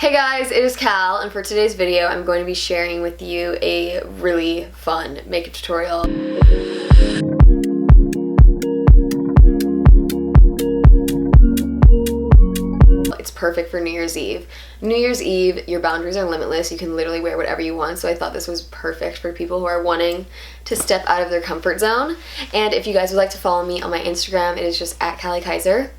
Hey guys, it is Cal, and for today's video I'm going to be sharing with you a really fun makeup tutorial. It's perfect for New Year's Eve. New Year's Eve, your boundaries are limitless. You can literally wear whatever you want, so I thought this was perfect for people who are wanting to step out of their comfort zone. And if you guys would like to follow me on my Instagram, it is just at Kallie Kaiser.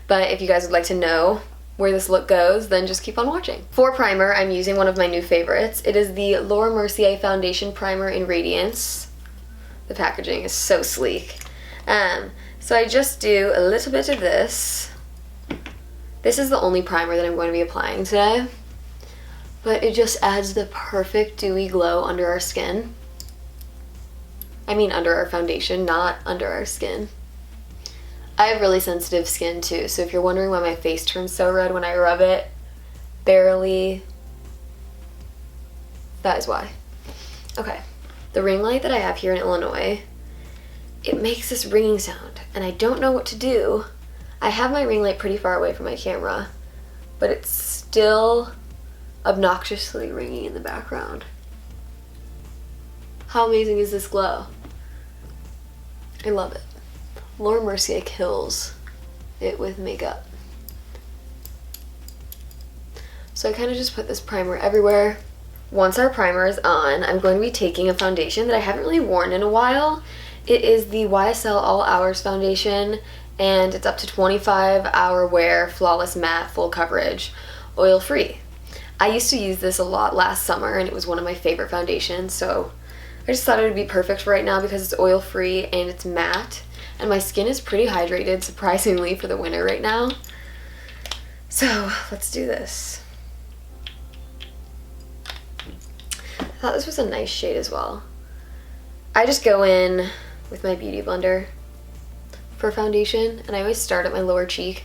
But if you guys would like to know where this look goes, then just keep on watching. For primer, I'm using one of my new favorites. It is the Laura Mercier Foundation Primer in Radiance. The packaging is so sleek. So I just do a little bit of this. This is the only primer that I'm going to be applying today, but it just adds the perfect dewy glow under our skin. I mean under our foundation, not under our skin. I have really sensitive skin too, so if you're wondering why my face turns so red when I rub it, barely, that is why. Okay, the ring light that I have here in Illinois, it makes this ringing sound, and I don't know what to do. I have my ring light pretty far away from my camera, but it's still obnoxiously ringing in the background. How amazing is this glow? I love it. Laura Mercier kills it with makeup. So I kind of just put this primer everywhere. Once our primer is on, I'm going to be taking a foundation that I haven't really worn in a while. It is the YSL All Hours foundation, and it's up to 25-hour wear, flawless matte, full coverage, oil-free. I used to use this a lot last summer, and it was one of my favorite foundations, so I just thought it would be perfect for right now because it's oil-free and it's matte. And my skin is pretty hydrated, surprisingly, for the winter right now. So, let's do this. I thought this was a nice shade as well. I just go in with my beauty blender for foundation, and I always start at my lower cheek.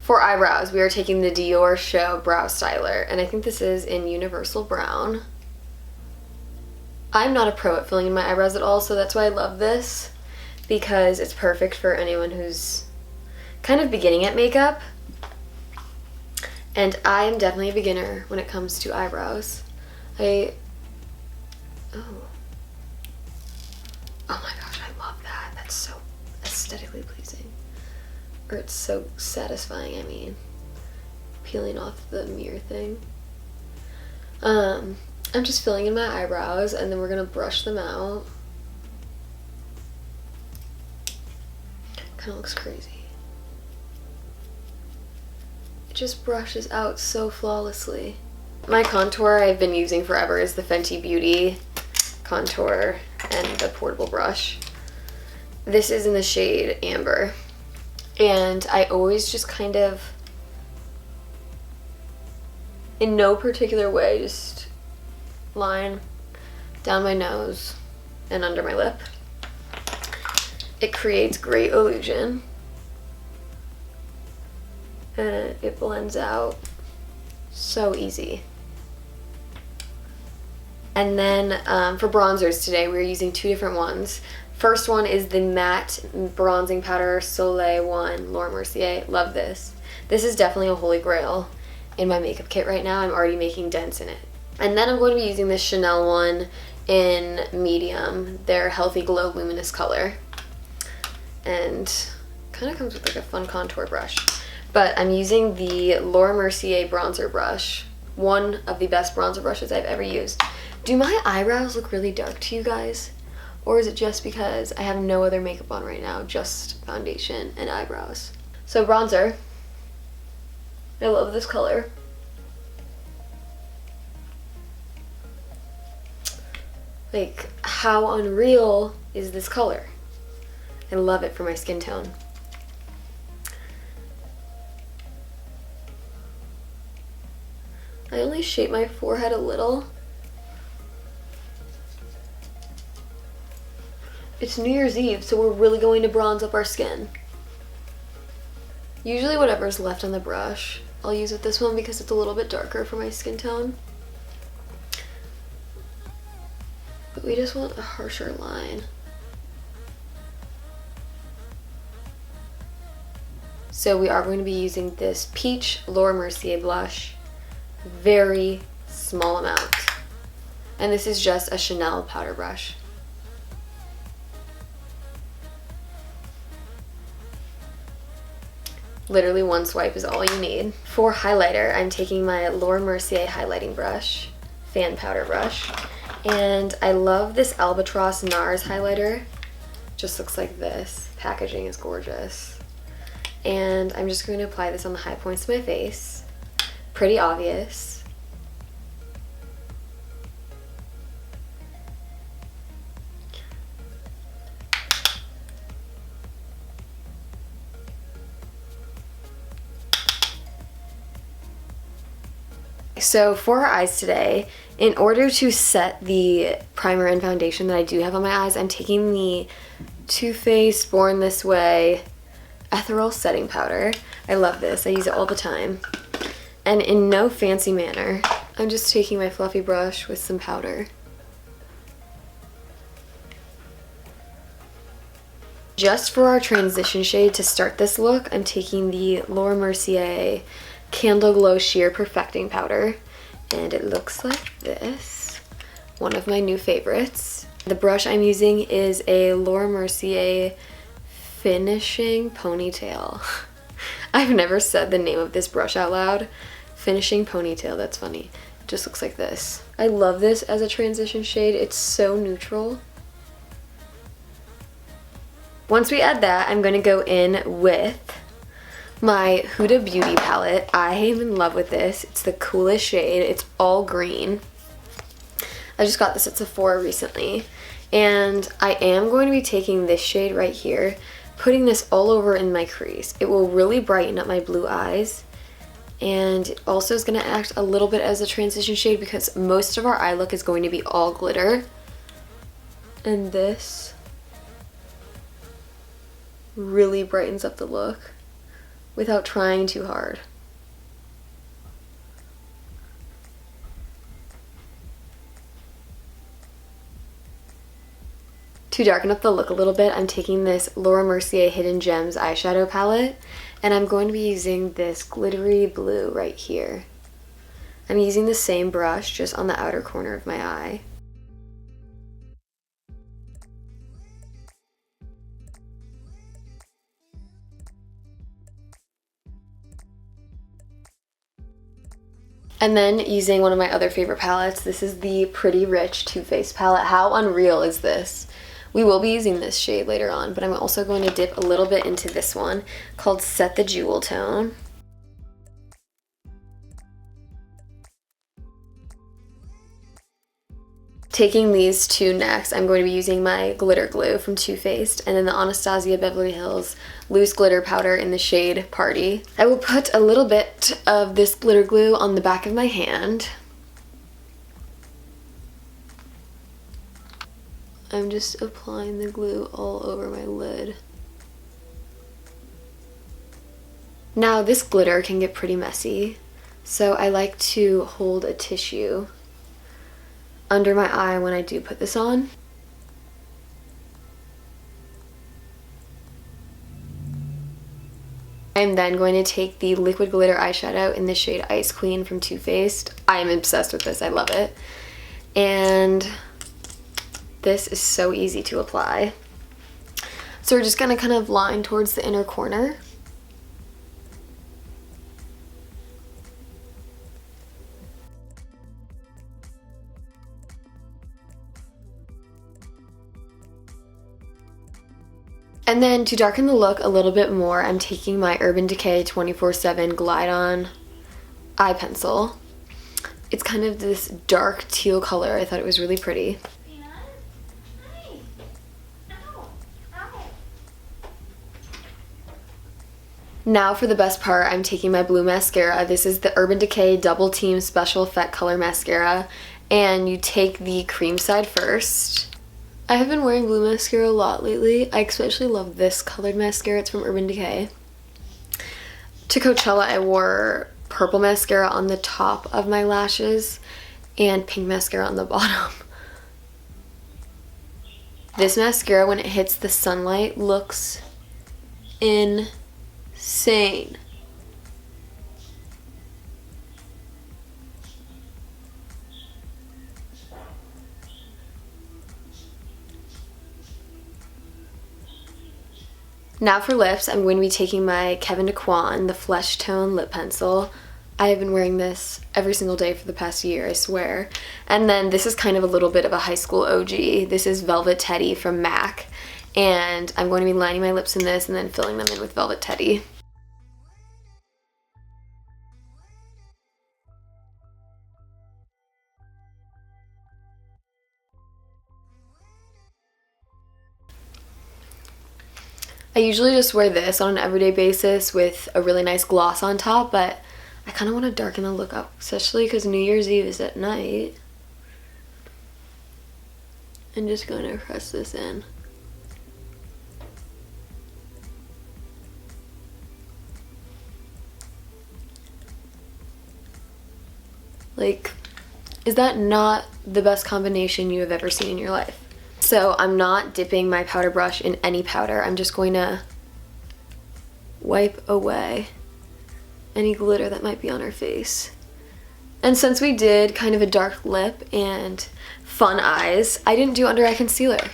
For eyebrows, we are taking the Dior Show Brow Styler, and I think this is in Universal Brown. I'm not a pro at filling in my eyebrows at all, so that's why I love this, because it's perfect for anyone who's kind of beginning at makeup. And I am definitely a beginner when it comes to eyebrows. Oh my gosh, I love that. That's so aesthetically pleasing. Or it's so satisfying, I mean, peeling off the mirror thing. I'm just filling in my eyebrows, and then we're gonna brush them out. Kind of looks crazy. It just brushes out so flawlessly. My contour I've been using forever is the Fenty Beauty contour and the portable brush. This is in the shade Amber. And I always just kind of, in no particular way, just line down my nose and under my lip. It creates great illusion. And it blends out so easy. And then for bronzers today, we're using two different ones. First one is the matte bronzing powder Soleil 1 Laura Mercier. Love this. This is definitely a holy grail in my makeup kit right now. I'm already making dents in it. And then I'm going to be using this Chanel one in medium, their Healthy Glow Luminous color. And kind of comes with like a fun contour brush. But I'm using the Laura Mercier bronzer brush, one of the best bronzer brushes I've ever used. Do my eyebrows look really dark to you guys? Or is it just because I have no other makeup on right now, just foundation and eyebrows? So bronzer. I love this color. Like, how unreal is this color? I love it for my skin tone. I only shape my forehead a little. It's New Year's Eve, so we're really going to bronze up our skin. Usually whatever's left on the brush, I'll use with this one because it's a little bit darker for my skin tone. But we just want a harsher line. So we are going to be using this Peach Laura Mercier Blush. Very small amount. And this is just a Chanel powder brush. Literally one swipe is all you need. For highlighter, I'm taking my Laura Mercier highlighting brush, fan powder brush, and I love this Albatross NARS highlighter. Just looks like this. Packaging is gorgeous. And I'm just going to apply this on the high points of my face. Pretty obvious. So for our eyes today, in order to set the primer and foundation that I do have on my eyes, I'm taking the Too Faced Born This Way Ethereal Setting Powder. I love this. I use it all the time. And in no fancy manner, I'm just taking my fluffy brush with some powder. Just for our transition shade to start this look, I'm taking the Laura Mercier Candleglow Sheer Perfecting Powder. And it looks like this. One of my new favorites. The brush I'm using is a Laura Mercier Finishing Ponytail. I've never said the name of this brush out loud. Finishing Ponytail, that's funny. It just looks like this. I love this as a transition shade. It's so neutral. Once we add that, I'm going to go in with my Huda Beauty palette. I am in love with this. It's the coolest shade. It's all green. I just got this at Sephora recently. And I am going to be taking this shade right here, putting this all over in my crease. It will really brighten up my blue eyes. And it also is going to act a little bit as a transition shade because most of our eye look is going to be all glitter. And this really brightens up the look without trying too hard. To darken up the look a little bit, I'm taking this Laura Mercier Hidden Gems eyeshadow palette, and I'm going to be using this glittery blue right here. I'm using the same brush just on the outer corner of my eye. And then using one of my other favorite palettes, this is the Pretty Rich Too Faced palette. How unreal is this? We will be using this shade later on, but I'm also going to dip a little bit into this one called Set the Jewel Tone. Taking these two next, I'm going to be using my glitter glue from Too Faced and then the Anastasia Beverly Hills loose glitter powder in the shade Party. I will put a little bit of this glitter glue on the back of my hand. I'm just applying the glue all over my lid. Now this glitter can get pretty messy, so I like to hold a tissue under my eye when I do put this on. I'm then going to take the liquid glitter eyeshadow in the shade Ice Queen from Too Faced. I am obsessed with this, I love it. And this is so easy to apply. So we're just gonna kind of line towards the inner corner. And then to darken the look a little bit more, I'm taking my Urban Decay 24/7 Glide On eye pencil. It's kind of this dark teal color. I thought it was really pretty. Now for the best part, I'm taking my blue mascara. This is the Urban Decay Double Team Special Effect Color Mascara. And you take the cream side first. I have been wearing blue mascara a lot lately. I especially love this colored mascara. It's from Urban Decay. To Coachella, I wore purple mascara on the top of my lashes and pink mascara on the bottom. This mascara, when it hits the sunlight, looks insane. Now for lips, I'm going to be taking my Kevyn Aucoin, the Flesh Tone Lip Pencil. I have been wearing this every single day for the past year, I swear. And then this is kind of a little bit of a high school OG. This is Velvet Teddy from MAC. And I'm going to be lining my lips in this and then filling them in with Velvet Teddy. I usually just wear this on an everyday basis with a really nice gloss on top, but I kind of want to darken the look up, especially because New Year's Eve is at night. I'm just going to press this in. Like, is that not the best combination you have ever seen in your life? So I'm not dipping my powder brush in any powder. I'm just going to wipe away any glitter that might be on her face. And since we did kind of a dark lip and fun eyes, I didn't do under eye concealer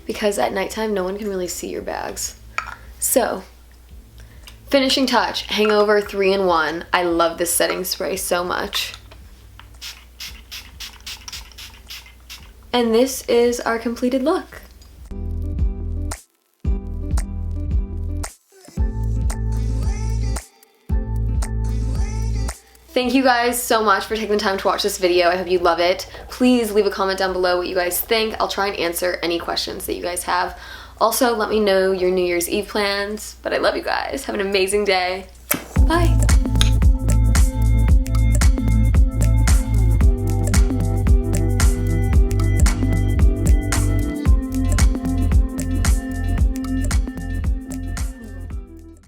because at nighttime no one can really see your bags. So, finishing touch, Hangover 3-in-1. I love this setting spray so much. And this is our completed look. Thank you guys so much for taking the time to watch this video. I hope you love it. Please leave a comment down below what you guys think. I'll try and answer any questions that you guys have. Also, let me know your New Year's Eve plans. But I love you guys. Have an amazing day. Bye.